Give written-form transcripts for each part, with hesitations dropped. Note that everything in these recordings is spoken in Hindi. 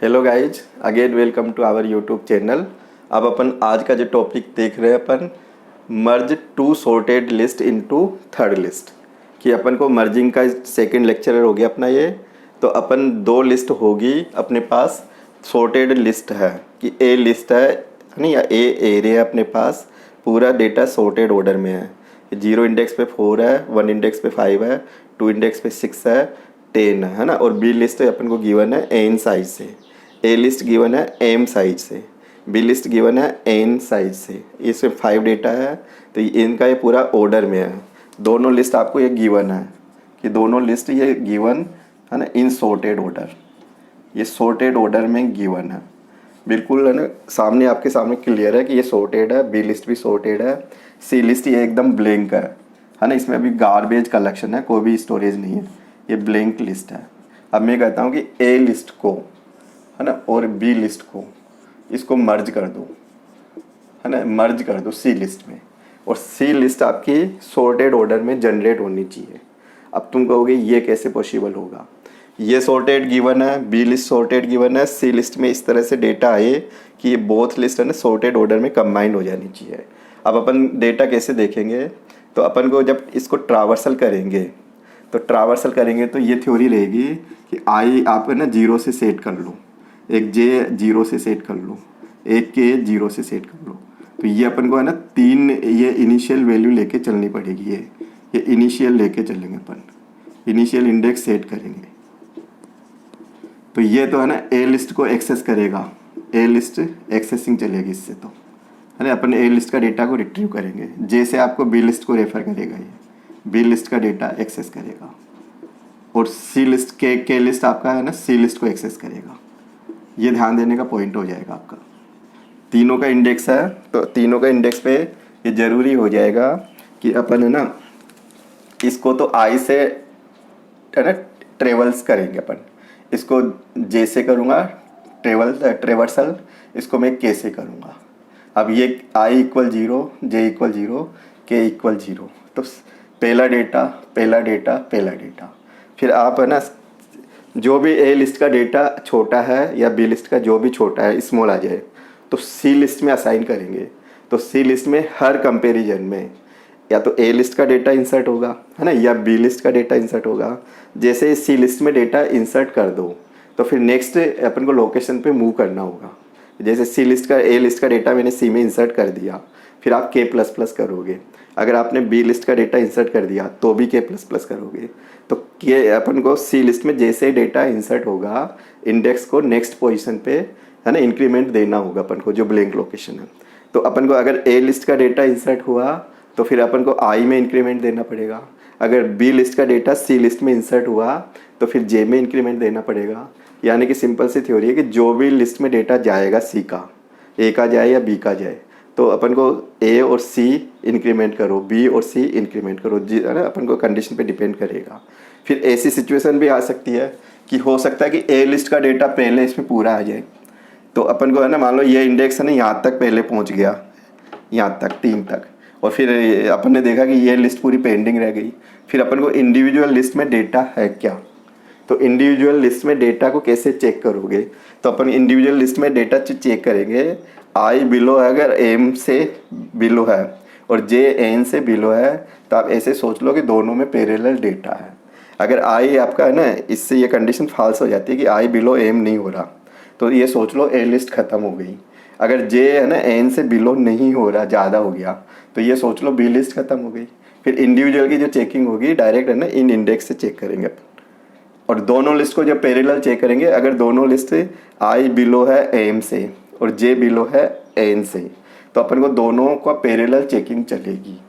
Hello guys, again welcome to our YouTube channel. अब अपन आज का जो टॉपिक देख रहे हैं अपन merge two sorted list into third list कि अपन को मर्जिंग का सेकंड लेक्चर हो गया अपना ये। तो अपन दो लिस्ट होगी अपने पास, सॉर्टेड लिस्ट है कि ए लिस्ट है नहीं, या ए एरिया है अपने पास, पूरा डेटा सॉर्टेड ऑर्डर में है। 0 इंडेक्स पे 4 है, 1 इंडेक्स पे 5 है, 2 इंडेक्स पे 6 है, 10 है ना। और बी लिस्ट अपन को गिवन है एन साइज से, ए लिस्ट गिवन है एम साइज से, बी लिस्ट गिवन है एन साइज से। इसमें 5 डेटा है तो इनका ये पूरा ऑर्डर में है। दोनों लिस्ट आपको ये गिवन है कि दोनों लिस्ट ये गिवन है ना इन सॉर्टेड ऑर्डर, ये सॉर्टेड ऑर्डर में गिवन है। बिल्कुल है ना, सामने आपके सामने क्लियर है कि ये सॉर्टेड है। बी लिस्ट भी सॉर्टेड है, सी लिस्ट ये एकदम ब्लैंक है ना। इसमें अभी गार्बेज कलेक्शन है, कोई भी स्टोरेज नहीं है, ये ब्लैंक लिस्ट है। अब मैं कहता हूँ कि ए लिस्ट को है ना और बी लिस्ट को इसको मर्ज कर दो है ना, मर्ज कर दो सी लिस्ट में, और सी लिस्ट आपकी सॉर्टेड ऑर्डर में जनरेट होनी चाहिए। अब तुम कहोगे ये कैसे पॉसिबल होगा, ये सॉर्टेड गिवन है, बी लिस्ट सॉर्टेड गिवन है, सी लिस्ट में इस तरह से डेटा आए कि ये बोथ लिस्ट है ना सॉर्टेड ऑर्डर में कंबाइंड हो जानी चाहिए। अब अपन डेटा कैसे देखेंगे, तो अपन को जब इसको ट्रावर्सल करेंगे तो ये थ्योरी रहेगी कि आई आप है ना 0 से सेट कर लो, एक जे 0 से सेट कर लो, एक के 0 से सेट कर लो। तो ये अपन को है ना 3 ये इनिशियल वैल्यू लेके चलनी पड़ेगी। ये इनिशियल लेके चलेंगे अपन, इनिशियल इंडेक्स सेट करेंगे। तो ये तो है ना ए लिस्ट को एक्सेस करेगा, ए लिस्ट एक्सेसिंग चलेगी इससे, तो है ना अपन ए लिस्ट का डेटा को रिट्रीव करेंगे। जे से आपको बी लिस्ट को रेफर करेगा, ये बी लिस्ट का डेटा एक्सेस करेगा। और सी लिस्ट के लिस्ट आपका है ना सी लिस्ट को एक्सेस करेगा। ये ध्यान देने का पॉइंट हो जाएगा आपका। तीनों का इंडेक्स है तो तीनों का इंडेक्स पे ये ज़रूरी हो जाएगा कि अपन है ना इसको तो आई से है ना ट्रेवल्स करेंगे अपन। इसको जे से करूँगा ट्रेवर्सल, इसको मैं के से करूँगा। अब ये आई इक्वल 0, जे इक्वल 0, के इक्वल 0। तो पहला डेटा, फिर आप है ना जो भी ए लिस्ट का डेटा छोटा है या बी लिस्ट का जो भी छोटा है स्मॉल आ जाए तो सी लिस्ट में असाइन करेंगे। तो सी लिस्ट में हर कंपैरिजन में या तो ए लिस्ट का डेटा इंसर्ट होगा है ना, या बी लिस्ट का डेटा इंसर्ट होगा। जैसे सी लिस्ट में डेटा इंसर्ट कर दो तो फिर नेक्स्ट अपन को लोकेशन पे मूव करना होगा। जैसे सी लिस्ट का ए लिस्ट का डेटा मैंने सी में इंसर्ट कर दिया, फिर आप के प्लस प्लस करोगे। अगर आपने बी लिस्ट का डेटा इंसर्ट कर दिया तो भी के प्लस प्लस करोगे। तो के अपन को सी लिस्ट में जैसे डेटा इंसर्ट होगा इंडेक्स को नेक्स्ट पोजीशन पे है ना इंक्रीमेंट देना होगा अपन को, जो ब्लैंक लोकेशन है। तो अपन को अगर ए लिस्ट का डेटा इंसर्ट हुआ तो फिर अपन को आई में इंक्रीमेंट देना पड़ेगा। अगर बी लिस्ट का डेटा सी लिस्ट में इंसर्ट हुआ तो फिर जे में इंक्रीमेंट देना पड़ेगा। यानी कि सिंपल सी थ्योरी है कि जो भी लिस्ट में डेटा जाएगा सी का, ए का जाए या बी का जाए, तो अपन को ए और सी इंक्रीमेंट करो, बी और सी इंक्रीमेंट करो, जी है ना, अपन को कंडीशन पे डिपेंड करेगा। फिर ऐसी सिचुएशन भी आ सकती है कि हो सकता है कि ए लिस्ट का डेटा पहले इसमें पूरा आ जाए। तो अपन को है ना मान लो ये इंडेक्स है ना यहाँ तक पहले पहुँच गया, यहाँ तक 3 तक, और फिर अपन ने देखा कि ये लिस्ट पूरी पेंडिंग रह गई। फिर अपन को इंडिविजुअल लिस्ट में डेटा है क्या, तो इंडिविजुअल लिस्ट में डेटा को कैसे चेक करोगे, तो अपन इंडिविजुअल लिस्ट में डेटा चेक करेंगे। आई बिलो है, अगर एम से बिलो है और जे एन से बिलो है तो आप ऐसे सोच लो कि दोनों में पैरेलल डेटा है। अगर आई आपका है ना, इससे ये कंडीशन फॉल्स हो जाती है कि आई बिलो एम नहीं हो रहा, तो ये सोच लो ए लिस्ट ख़त्म हो गई। अगर जे है ना एन से बिलो नहीं हो रहा, ज़्यादा हो गया, तो ये सोच लो बी लिस्ट ख़त्म हो गई। फिर इंडिविजुअल की जो चेकिंग होगी डायरेक्ट है ना इन इंडेक्स से चेक करेंगे अपन। और दोनों लिस्ट को जब पैरेलल चेक करेंगे, अगर दोनों लिस्ट आई बिलो है एम से और जे बिलो है एन से, तो अपन को दोनों का पैरेलल चेकिंग चलेगी।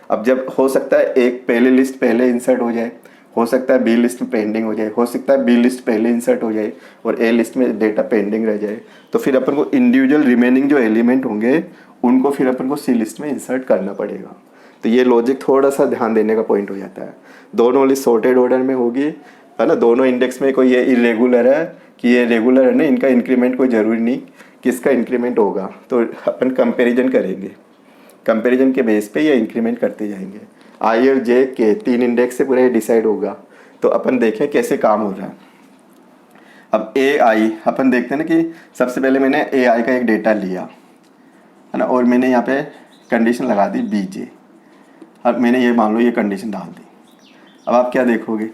अब जब हो सकता है एक पहले लिस्ट पहले इंसर्ट हो जाए, हो सकता है बी लिस्ट में पेंडिंग हो जाए, हो सकता है बी लिस्ट पहले इंसर्ट हो जाए और ए लिस्ट में डेटा पेंडिंग रह जाए, तो फिर अपन को इंडिविजुअल रिमेनिंग जो एलिमेंट होंगे उनको फिर अपन को सी लिस्ट में इंसर्ट करना पड़ेगा। तो ये लॉजिक थोड़ा सा ध्यान देने का पॉइंट हो जाता है। दोनों लिस्ट सॉर्टेड ऑर्डर में होगी है ना, दोनों इंडेक्स में कोई ये इरेगुलर है कि ये रेगुलर है ना, इनका इंक्रीमेंट कोई ज़रूरी नहीं किसका इंक्रीमेंट होगा। तो अपन कंपैरिजन करेंगे, कंपैरिजन के बेस पे ये इंक्रीमेंट करते जाएंगे। आई और जे के 3 इंडेक्स से पूरा ये डिसाइड होगा। तो अपन देखें कैसे काम हो रहा है। अब ए आई अपन देखते हैं ना कि सबसे पहले मैंने ए आई का एक डेटा लिया है ना, और मैंने यहाँ पे कंडीशन लगा दी बी जे। अब मैंने ये मान लो ये कंडीशन डाल दी। अब आप क्या देखोगे,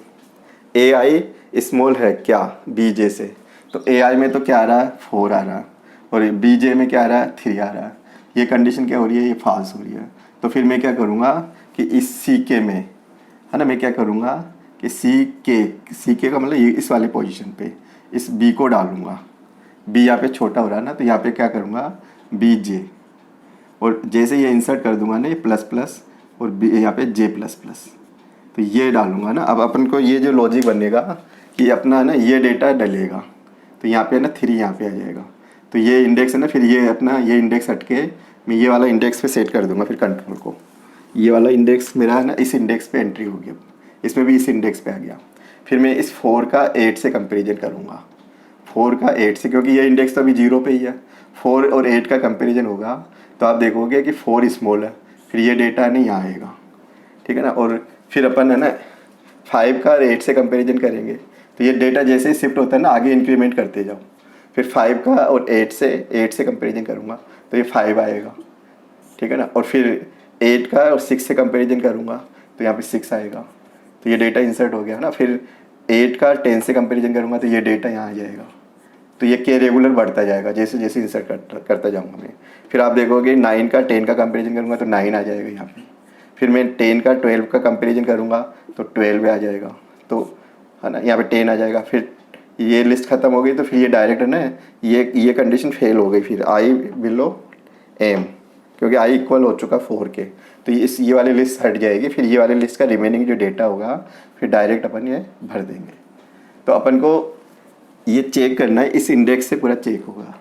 ए आई स्मॉल है क्या बी जे से, तो ए आई में तो क्या आ रहा है 4 आ रहा है, और बी जे में क्या आ रहा है 3 आ रहा है। ये कंडीशन क्या हो रही है, ये फॉल्स हो रही है। तो फिर मैं क्या करूँगा कि इस सी के में है ना, मैं क्या करूँगा कि सी के का मतलब ये इस वाले पोजीशन पे इस बी को डालूँगा। बी यहाँ पे छोटा हो रहा है ना, तो यहाँ पे क्या करूँगा बी जे, और जैसे ये इंसर्ट कर दूंगा ना ये प्लस प्लस, और बी यहाँ पे जे प्लस प्लस, तो ये डालूंगा ना। अब अपन को ये जो लॉजिक बनेगा कि अपना ना ये डेटा डलेगा, तो यहाँ पे ना 3 यहाँ पे आ जाएगा। तो ये इंडेक्स है ना, फिर ये अपना ये इंडेक्स हट के मैं ये वाला इंडेक्स पे सेट कर दूंगा। फिर कंट्रोल को ये वाला इंडेक्स मेरा है ना इस इंडेक्स पे एंट्री हो गया, इसमें भी इस इंडेक्स पे आ गया। फिर मैं इस 4 का 8 से कंपेरिजन करूँगा, 4 का 8 से, क्योंकि ये इंडेक्स तो अभी 0 पे ही है। 4 और 8 का कंपेरिजन होगा तो आप देखोगे कि 4 स्मॉल है, फिर ये डेटा नहीं यहाँ आएगा, ठीक है ना। और फिर अपन है ना 5 का 8 से कंपेरिजन करेंगे, तो ये डेटा जैसे ही शिफ्ट होता है ना आगे इंक्रीमेंट करते जाओ। फिर 5 का और 8 से कंपेरिजन करूँगा तो ये 5 आएगा, ठीक है ना। और फिर 8 का और 6 से कंपेरिजन करूँगा तो यहाँ पे 6 आएगा, तो ये डेटा इंसर्ट हो गया ना। फिर 8 का 10 से कंपेरिजन करूँगा तो ये डेटा यहाँ आ जाएगा। तो ये के रेगुलर बढ़ता जाएगा जैसे जैसे इंसर्ट करता जाऊँगा मैं। फिर आप देखोगे 9 का 10 का कंपेरिजन करूँगा तो 9 आ जाएगा यहाँ पे। फिर मैं 10 का 12 का कंपेरिजन करूँगा तो 12 आ जाएगा, तो है ना यहाँ पे 10 आ जाएगा। फिर ये लिस्ट ख़त्म हो गई, तो फिर ये डायरेक्ट है ना ये कंडीशन फेल हो गई। फिर आई बिलो एम, क्योंकि आई इक्वल हो चुका 4 के, तो ये वाली लिस्ट हट जाएगी। फिर ये वाली लिस्ट का रिमेनिंग जो डेटा होगा फिर डायरेक्ट अपन ये भर देंगे। तो अपन को ये चेक करना है, इस इंडेक्स से पूरा चेक होगा।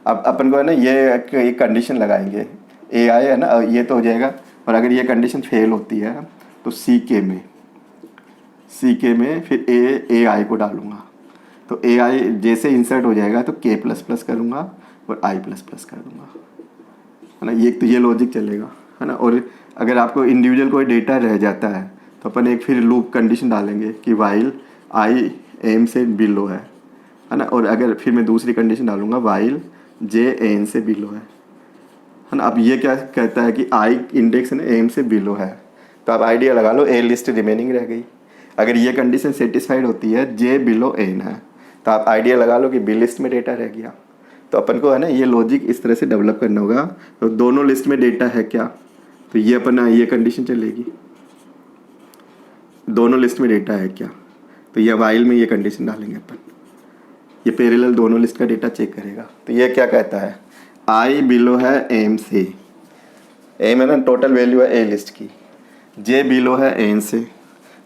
अब अपन को है ना ये कंडीशन लगाएंगे, ए आई है ना ये तो हो जाएगा। और अगर ये कंडीशन फेल होती है तो सी के में फिर ए आई को डालूँगा। तो ए आई जैसे इंसर्ट हो जाएगा तो के प्लस प्लस करूँगा और आई प्लस प्लस कर दूँगा, है ना। ये तो ये लॉजिक चलेगा, है ना। और अगर आपको इंडिविजुअल कोई डेटा रह जाता है तो अपन एक फिर लूप कंडीशन डालेंगे कि वाइल आई एम से बिलो है ना। और अगर फिर मैं दूसरी कंडीशन डालूंगा वाइल जे एन से बिलो है ना। अब ये क्या कहता है कि आई इंडेक्स है ना एम से बिलो है, तो आप आइडिया लगा लो ए लिस्ट रिमेनिंग रह गई। अगर ये कंडीशन सेटिस्फाइड होती है जे बिलो एन है, तो आप आइडिया लगा लो कि बी लिस्ट में डेटा रह गया। तो अपन को है ना ये लॉजिक इस तरह से डेवलप करना होगा। तो दोनों लिस्ट में डेटा है क्या, तो ये अपन ये कंडीशन चलेगी, दोनों लिस्ट में डेटा है क्या, तो ये वाइल में ये कंडीशन डालेंगे अपन। ये पैरेलल दोनों लिस्ट का डेटा चेक करेगा। तो ये क्या कहता है, आई बिलो है एम से, एम है ना टोटल वैल्यू है ए लिस्ट की, जे बिलो है एन से,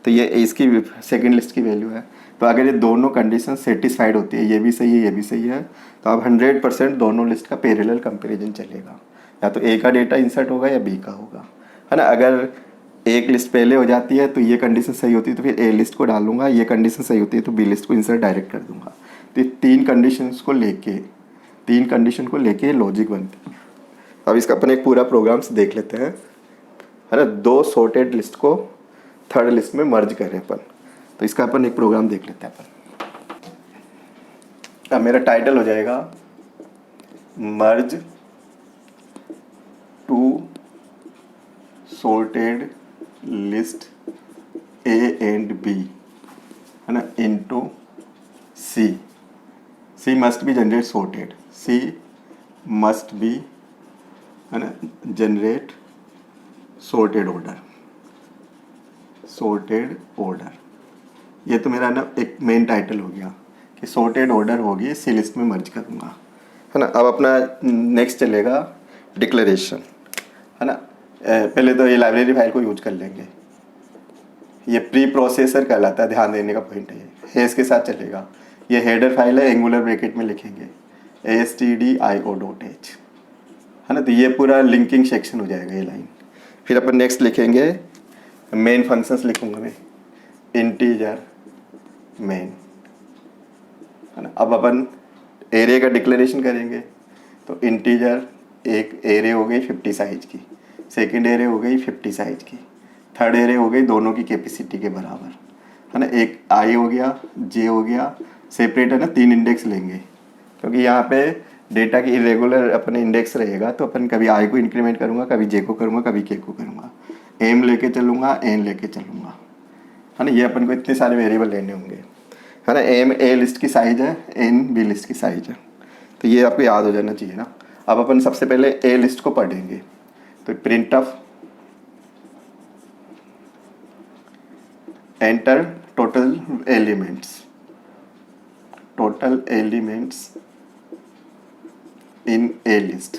तो ये इसकी सेकंड लिस्ट की वैल्यू है। तो अगर ये दोनों कंडीशन सेटिस्फाइड होती है, ये भी सही है ये भी सही है, तो अब 100% दोनों लिस्ट का पैरेलल कंपैरिजन चलेगा। या तो ए का डेटा इंसर्ट होगा या बी का होगा, है ना। अगर एक लिस्ट पहले हो जाती है तो ये कंडीशन सही होती है तो फिर ए लिस्ट को डालूंगा, ये कंडीशन सही होती है तो बी लिस्ट को इंसर्ट डायरेक्ट कर दूंगा। तो ये तीन कंडीशन को लेके लॉजिक बनती है। अब इसका अपन एक पूरा प्रोग्राम देख लेते हैं, है ना। 2 सॉर्टेड लिस्ट को थर्ड लिस्ट में मर्ज करें अपन, तो इसका अपन एक प्रोग्राम देख लेते हैं अपन। अब मेरा टाइटल हो जाएगा merge 2 sorted list A and B, है ना, into C must be generate sorted, C must be, है ना, जनरेट सॉर्टेड ऑर्डर। ये तो मेरा ना एक मेन टाइटल हो गया कि सॉर्टेड ऑर्डर होगी, सी लिस्ट में मर्ज करूँगा, है ना। अब अपना नेक्स्ट चलेगा डिक्लेरेशन, है ना। पहले तो ये लाइब्रेरी फाइल को यूज कर लेंगे, ये प्री प्रोसेसर कहलाता है, ध्यान देने का पॉइंट है ये इसके साथ चलेगा। ये हेडर फाइल है, एंगुलर ब्रैकेट में लिखेंगे ASTDIO.h, है ना। तो ये पूरा लिंकिंग सेक्शन हो जाएगा ये लाइन। फिर अपन नेक्स्ट लिखेंगे मेन फंक्शंस लिखूंगा मैं, इंटीजर मेन, है ना। अब अपन एरे का डिक्लेरेशन करेंगे, तो इंटीजर एक एरे हो गई 50 साइज की, सेकंड एरे हो गई 50 साइज की, थर्ड एरे हो गई दोनों की कैपेसिटी के बराबर, है ना। एक आई हो गया, जे हो गया, सेपरेट है ना 3 इंडेक्स लेंगे, क्योंकि यहाँ पे डेटा की इरेगुलर अपन इंडेक्स रहेगा, तो अपन कभी आई को इंक्रीमेंट करूँगा, कभी जे को करूँगा, कभी के को करूँगा, एम लेके चलूँगा, एन लेके चलूँगा, है ना। ये अपन को इतने सारे वेरिएबल लेने होंगे, है ना। एम ए लिस्ट की साइज़ है, एन बी लिस्ट की साइज़ है, तो ये आपको याद हो जाना चाहिए ना। अब अपन सबसे पहले ए लिस्ट को पढ़ेंगे, तो print of enter total elements in A list,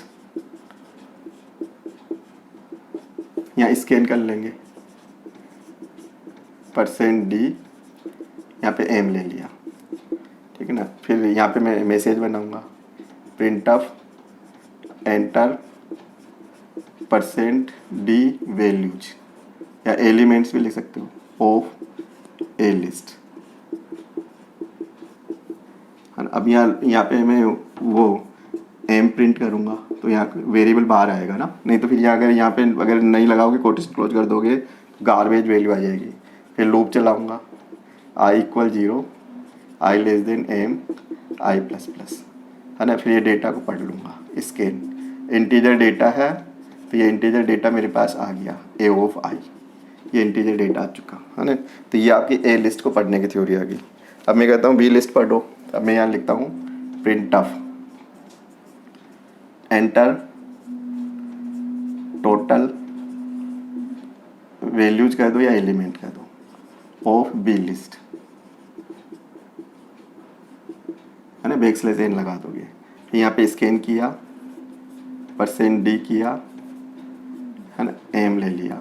यहाँ स्कैन कर लेंगे, %d, यहाँ पे एम ले लिया, ठीक है ना। फिर यहाँ पे मैं मैसेज बनाऊंगा, print of enter %d values, या एलिमेंट्स भी लिख सकते हो, ऑफ ए लिस्ट, है ना। अब यहाँ पे मैं वो एम प्रिंट करूँगा, तो यहाँ वेरिएबल बाहर आएगा ना, नहीं तो फिर यहाँ पे अगर नहीं लगाओगे, कोटेशन क्लोज कर दोगे, गार्बेज वैल्यू आ जाएगी। फिर लूप चलाऊँगा, i = 0, i m i++, है ना। फिर ये डेटा को पढ़ लूँगा, स्कैन, इंटीजर डेटा है, तो ये इंटीजर डेटा मेरे पास आ गया, a of i, ये इंटीजर डेटा आ चुका, है ना। तो ये आपकी ए लिस्ट को पढ़ने की थ्योरी आ गई। अब मैं कहता हूँ बी लिस्ट पढ़ो, अब मैं यहाँ लिखता हूँ print of enter total values कह दो या एलिमेंट कह दो ऑफ बी लिस्ट, है ना। \n लगा दोगे, फिर यहाँ पे स्कैन किया, %d किया, है ना, एम ले लिया,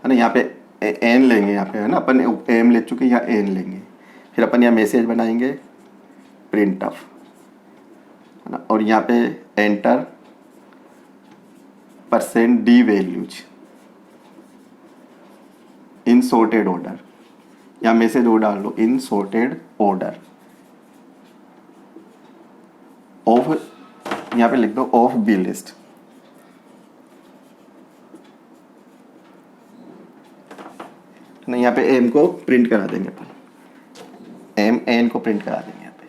है ना। यहाँ पे एन लेंगे, यहाँ पे है ना, अपन एम ले चुके, यहाँ एन लेंगे। फिर अपन यहाँ मैसेज बनाएंगे, प्रिंट ऑफ, है ना, और यहाँ पे enter %d values in sorted order, या मैसेज वो डाल लो, इन सॉर्टेड ऑर्डर ऑफ, यहाँ पे लिख दो ऑफ बी लिस्ट, ना। यहाँ पे एम को प्रिंट करा देंगे अपन, एम एन को प्रिंट करा देंगे यहाँ पे,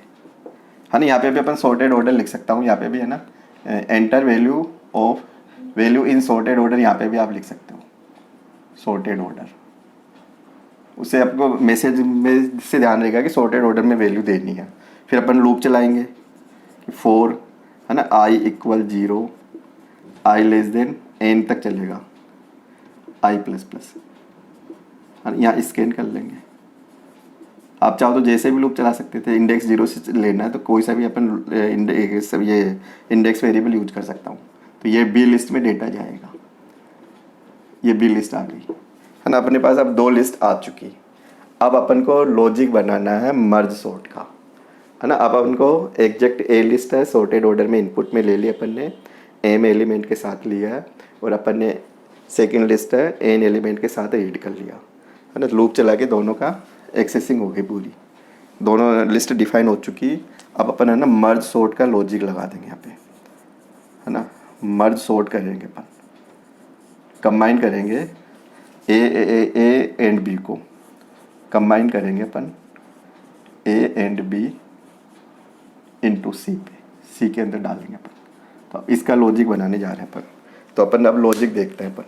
है ना। यहाँ पे भी अपन सॉर्टेड ऑर्डर लिख सकता हूँ, यहाँ पे भी है ना, enter value in sorted order, यहाँ पे भी आप लिख सकते हो सॉर्टेड ऑर्डर। उससे आपको मैसेज में से ध्यान रहेगा कि सॉर्टेड ऑर्डर में वैल्यू देनी है। फिर अपन लूप चलाएंगे, 4, है ना, i = 0, i n तक चलेगा, i++, यहाँ स्कैन कर लेंगे। आप चाहो तो जैसे भी लूप चला सकते थे, इंडेक्स 0 से लेना है तो कोई सा भी अपन ये इंडेक्स वेरिएबल यूज कर सकता हूँ। तो ये बी लिस्ट में डेटा जाएगा, ये बी लिस्ट आ गई, है ना। अपने पास अब 2 लिस्ट आ चुकी। अब अपन को लॉजिक बनाना है मर्ज सॉर्ट का, है ना। अब अपन को एग्जैक्ट ए लिस्ट है, सॉर्टेड ऑर्डर में इनपुट में ले लिया अपन ने, एम एलिमेंट के साथ लिया है, और अपन ने सेकेंड लिस्ट है, एन एलिमेंट के साथ रीड कर लिया, है ना। लूप चला के दोनों का एक्सेसिंग हो गई पूरी, दोनों लिस्ट डिफाइन हो चुकी। अब अपन है ना मर्ज सॉर्ट का लॉजिक लगा देंगे यहाँ पे, है ना। मर्ज सॉर्ट करेंगे अपन, कंबाइन करेंगे ए एंड बी को, कंबाइन करेंगे अपन ए एंड बी इंटू सी पे, सी के अंदर डालेंगे अपन। तो अब इसका लॉजिक बनाने जा रहे हैं अपन। तो अपन अब लॉजिक देखते हैं अपन।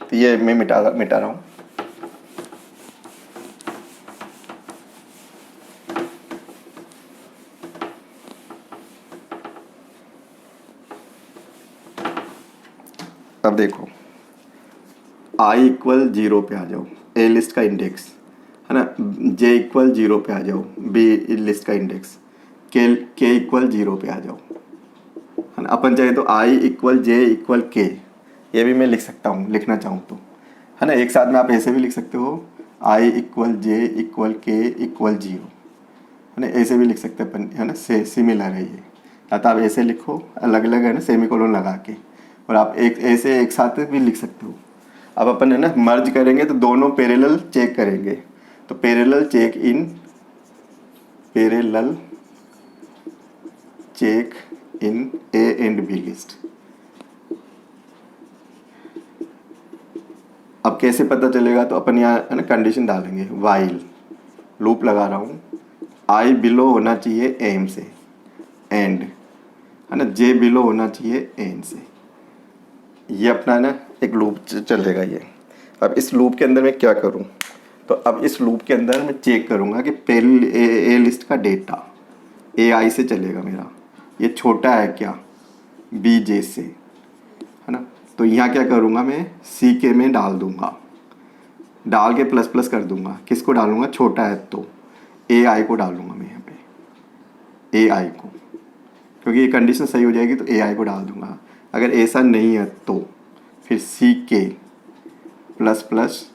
तो ये मैं मिटा रहा हूँ। अब देखो, i = 0 पे आ जाओ, ए लिस्ट का इंडेक्स, है ना। j = 0 पे आ जाओ, बी लिस्ट का इंडेक्स, k = 0 पे आ जाओ, है ना। अपन चाहे तो i = j = k, ये भी मैं लिख सकता हूँ, लिखना चाहूँ तो, है ना। एक साथ में आप ऐसे भी लिख सकते हो, i = j = k = 0, है ना। ऐसे भी लिख सकते हैं अपन, है ना, से सिमिलर है ये। या तो आप ऐसे लिखो अलग अलग, है ना, सेमीकोलन लगा के, और आप ऐसे एक साथ भी लिख सकते हो। अब अपन है ना मर्ज करेंगे तो दोनों पैरेलल चेक करेंगे, तो parallel check in A and B list. अब कैसे पता चलेगा, तो अपन यहाँ है ना कंडीशन डालेंगे, वाइल लूप लगा रहा हूँ, आई बिलो होना चाहिए एम से, एंड है ना, जे बिलो होना चाहिए एन से। ये अपना ना एक लूप चलेगा ये। अब इस लूप के अंदर मैं क्या करूँ, तो अब इस लूप के अंदर मैं चेक करूँगा कि पहले ए लिस्ट का डेटा ए आई से चलेगा मेरा, ये छोटा है क्या बी जे से, है ना। तो यहाँ क्या करूँगा, मैं सी के में डाल दूँगा, डाल के प्लस प्लस कर दूँगा। किसको डालूँगा, छोटा है तो ए आई को डालूँगा मैं यहाँ पे, ए आई को, क्योंकि ये कंडीशन सही हो जाएगी तो ए आई को डाल दूँगा। अगर ऐसा नहीं है तो फिर सी के प्लस प्लस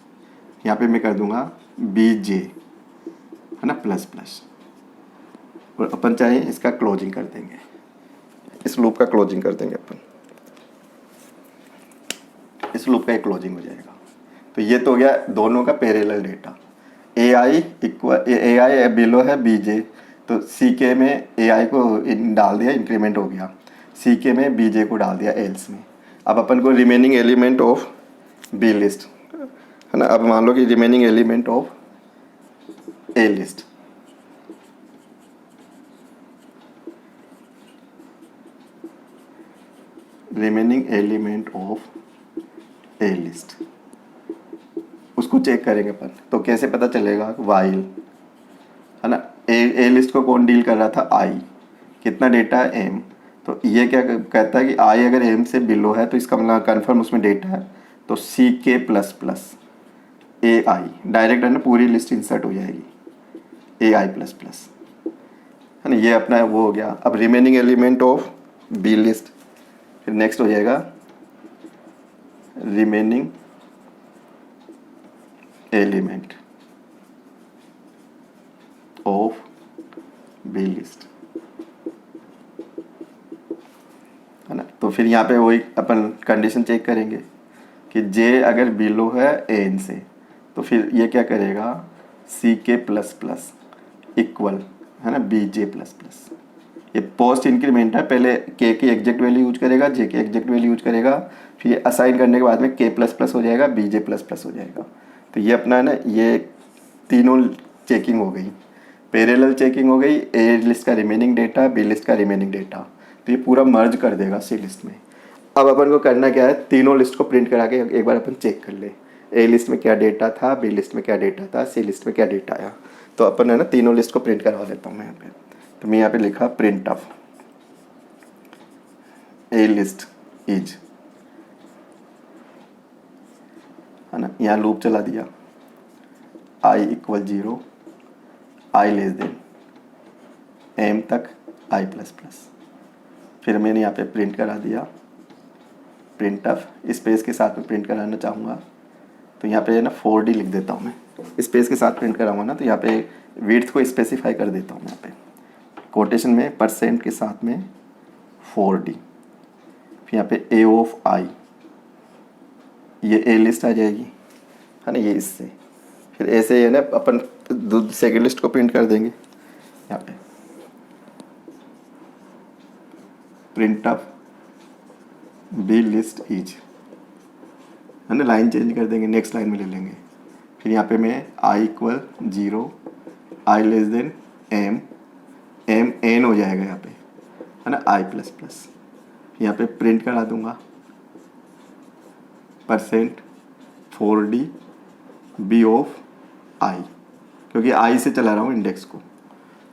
यहाँ पे मैं कर दूँगा बी जे, है ना, प्लस प्लस। और अपन चाहे इसका क्लोजिंग कर देंगे, इस लूप का क्लोजिंग कर देंगे अपन, इस लूप का एक क्लोजिंग हो जाएगा। तो ये तो हो गया दोनों का parallel data. A I equal A I below है बी जे, तो सी के में ए आई को डाल दिया, इंक्रीमेंट हो गया, सी के में बी जे को डाल दिया एल्स में। अब अपन को remaining element of B list, है ना। अब मान लो कि remaining element of A list, remaining element of A list, उसको चेक करेंगे अपन। तो कैसे पता चलेगा, वाइल, है ना, ए लिस्ट को कौन डील कर रहा था, आई, कितना डेटा है एम। तो ये क्या कहता है कि आई अगर एम से बिलो है तो इसका मतलब कन्फर्म उसमें डेटा है, तो सी के प्लस प्लस ए आई, डायरेक्ट है ना, पूरी लिस्ट इंसर्ट हो जाएगी ए आई प्लस प्लस, है ना। ये अपना वो हो गया। अब remaining element of B list, फिर नेक्स्ट हो जाएगा remaining element of B list, है ना। तो फिर यहाँ पे वही अपन कंडीशन चेक करेंगे कि जे अगर बिलो है एन से, तो फिर ये क्या करेगा, सी के प्लस प्लस इक्वल, है ना, बी जे प्लस प्लस। ये पोस्ट इंक्रीमेंट है, पहले के की एग्जैक्ट वैल्यू यूज करेगा, जे की एग्जैक्ट वैल्यू यूज करेगा, फिर ये असाइन करने के बाद में के प्लस प्लस हो जाएगा, बी जे प्लस प्लस हो जाएगा। तो ये अपना है ना, ये तीनों चेकिंग हो गई, पैरेलल चेकिंग हो गई, ए लिस्ट का रिमेनिंग डेटा, बी लिस्ट का रिमेनिंग डेटा। तो ये पूरा मर्ज कर देगा सी लिस्ट में। अब अपन को करना क्या है, तीनों लिस्ट को प्रिंट करा के एक बार अपन चेक कर ले, ए लिस्ट में क्या डेटा था, बी लिस्ट में क्या डेटा था, सी लिस्ट में क्या डेटा आया। तो अपन है ना तीनों लिस्ट को प्रिंट करवा लेता हूँ मैं यहाँ पे। तो मैं यहाँ पे लिखा print of A list is, है ना, यहाँ लूप चला दिया, आई equal 0, I less than M तक आई प्लस प्लस। फिर मैंने यहाँ पे प्रिंट करा दिया, प्रिंट ऑफ स्पेस के साथ में प्रिंट कराना चाहूँगा तो यहाँ पे ना 4D लिख देता हूँ मैं, स्पेस के साथ प्रिंट कराऊंगा ना तो यहाँ पे विड्थ को स्पेसिफाई कर देता हूँ यहाँ पे कोटेशन में परसेंट के साथ में 4D। फिर यहाँ पे ए ऑफ आई, ये ए लिस्ट आ जाएगी, है ना, ये इससे। फिर ऐसे है ना अपन सेकेंड लिस्ट को प्रिंट कर देंगे, यहाँ पे print of B list is, है ना, लाइन चेंज कर देंगे, नेक्स्ट लाइन में ले लेंगे। फिर यहाँ पे मैं I equal 0, I less than M, M N हो जाएगा यहाँ पे, है ना, आई प्लस प्लस। यहाँ पे प्रिंट करा दूंगा परसेंट 4D बी ऑफ आई, क्योंकि आई से चला रहा हूँ इंडेक्स को,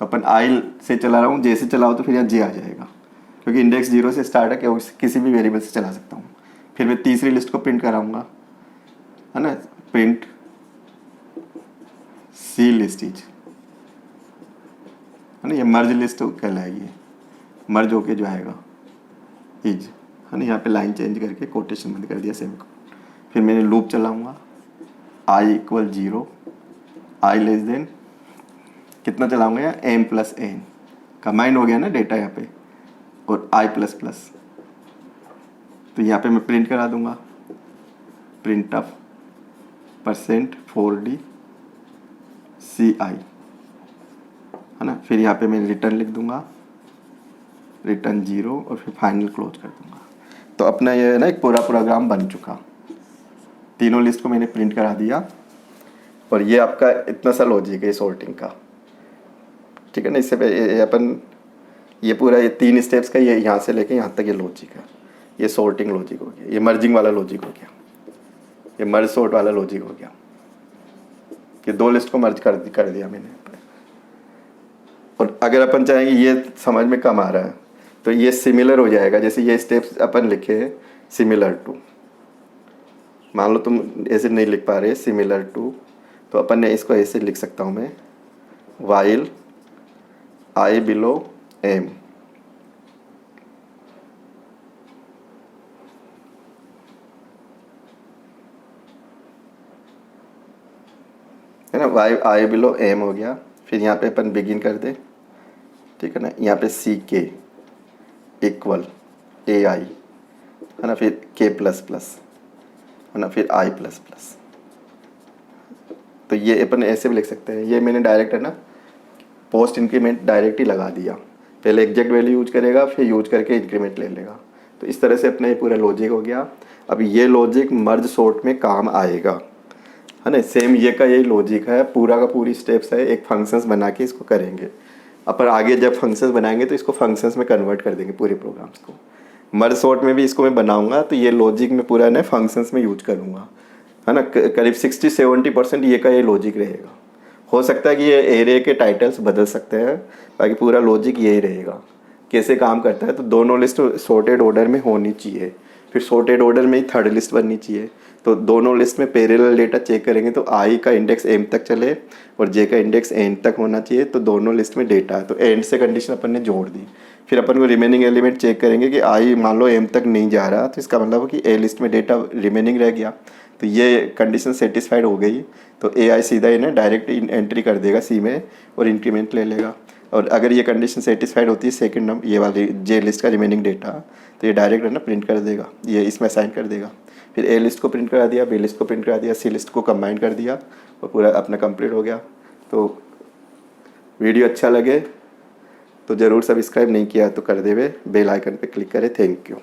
तो अपन आई से चला रहा हूँ, जे से चलाओ तो फिर यहाँ जे आ जाएगा, क्योंकि इंडेक्स 0 से स्टार्ट है, कि किसी भी वेरिएबल से चला सकता हूँ। फिर मैं तीसरी लिस्ट को प्रिंट कराऊंगा, है ना, प्रिंट सी लिस्ट इज, है ना, ये मर्ज लिस्ट कहलाएगी, मर्ज होके जो आएगा इज, है ना। यहाँ पे लाइन चेंज करके कोटेशन बंद कर दिया, सेमीकोलन। फिर मैंने लूप चलाऊंगा, आई इक्वल 0, आई लेस देन कितना चलाऊंगा यहाँ, एम प्लस एन, कंबाइंड हो गया ना डेटा यहाँ पे, और आई प्लस प्लस। तो यहाँ पे मैं प्रिंट करा दूंगा प्रिंट ऑफ परसेंट 4D सी आई, है ना। फिर यहाँ पे मैं रिटर्न लिख दूंगा, रिटर्न 0, और फिर फाइनल क्लोज कर दूंगा। तो अपना ये है ना एक पूरा प्रोग्राम बन चुका, तीनों लिस्ट को मैंने प्रिंट करा दिया और ये आपका इतना सा लॉजिक है सॉर्टिंग का, ठीक है ना। इससे अपन ये पूरा ये 3 स्टेप्स का, ये यहाँ से लेके यहाँ तक ये लॉजिक है। ये सॉर्टिंग लॉजिक हो गया, ये मर्जिंग वाला लॉजिक हो गया, ये मर्ज सॉर्ट वाला लॉजिक हो गया। ये 2 लिस्ट को मर्ज कर दिया मैंने। और अगर अपन चाहेंगे ये समझ में कम आ रहा है तो ये सिमिलर हो जाएगा। जैसे ये स्टेप्स अपन लिखे हैं सिमिलर टू, मान लो तुम ऐसे नहीं लिख पा रहे सिमिलर टू, तो अपन ने इसको ऐसे लिख सकता हूँ मैं, वाइल आई बिलो एम, है ना। वाई आई बिलो एम हो गया। फिर यहाँ पे अपन बिगिन कर दे, ठीक है ना। यहाँ पे सी के इक्वल ए आई, है ना। फिर के प्लस प्लस, है ना। फिर आई प्लस प्लस। तो ये अपन ऐसे भी लिख सकते हैं। ये मैंने डायरेक्ट, है ना, पोस्ट इंक्रीमेंट डायरेक्ट ही लगा दिया। पहले एग्जैक्ट वैल्यू यूज करेगा, फिर यूज करके इंक्रीमेंट ले लेगा। तो इस तरह से अपना ये पूरा लॉजिक हो गया। अब ये लॉजिक मर्ज सॉर्ट में काम आएगा, है ना। सेम ये का यही लॉजिक है, पूरा का पूरी स्टेप्स है। एक फंक्शंस बना के इसको करेंगे अपन। आगे जब फंक्शंस बनाएंगे तो इसको फंक्शंस में कन्वर्ट कर देंगे पूरे प्रोग्राम्स को। मर्ज सॉर्ट में भी इसको मैं बनाऊंगा तो ये लॉजिक में पूरा ना फंक्शंस में यूज करूँगा, है ना। करीब 60-70% ये का ये लॉजिक रहेगा। हो सकता है कि ये एरे के टाइटल्स बदल सकते हैं, बाकी पूरा लॉजिक यही रहेगा। कैसे काम करता है, तो दोनों लिस्ट सॉर्टेड ऑर्डर में होनी चाहिए। फिर सॉर्टेड ऑर्डर में ही थर्ड लिस्ट बननी चाहिए। तो दोनों लिस्ट में पैरेलल डेटा चेक करेंगे तो आई का इंडेक्स एम तक चले और जे का इंडेक्स एन तक होना चाहिए। तो दोनों लिस्ट में डेटा है, तो एंड से कंडीशन अपन ने जोड़ दी। फिर अपन को रिमेनिंग एलिमेंट चेक करेंगे कि आई मान लो एम तक नहीं जा रहा, तो इसका मतलब है कि ए लिस्ट में डेटा रिमेनिंग रह गया। तो ये कंडीशन सेटिस्फाइड हो गई तो ए आई सीधा इन्हें डायरेक्ट एंट्री कर देगा सी में और इंक्रीमेंट ले लेगा। और अगर ये कंडीशन सेटिस्फाइड होती है सेकंड नंबर ये वाली जे लिस्ट का रिमेनिंग डेटा, तो ये डायरेक्ट, है ना, प्रिंट कर देगा, ये इसमें असाइन कर देगा। फिर ए लिस्ट को प्रिंट करा दिया, बी लिस्ट को प्रिंट करा दिया, सी लिस्ट को कंबाइन कर दिया और पूरा अपना कंप्लीट हो गया। तो वीडियो अच्छा लगे तो ज़रूर सब्सक्राइब नहीं किया तो कर देवे, बेल आइकन पे क्लिक करें। Thank you.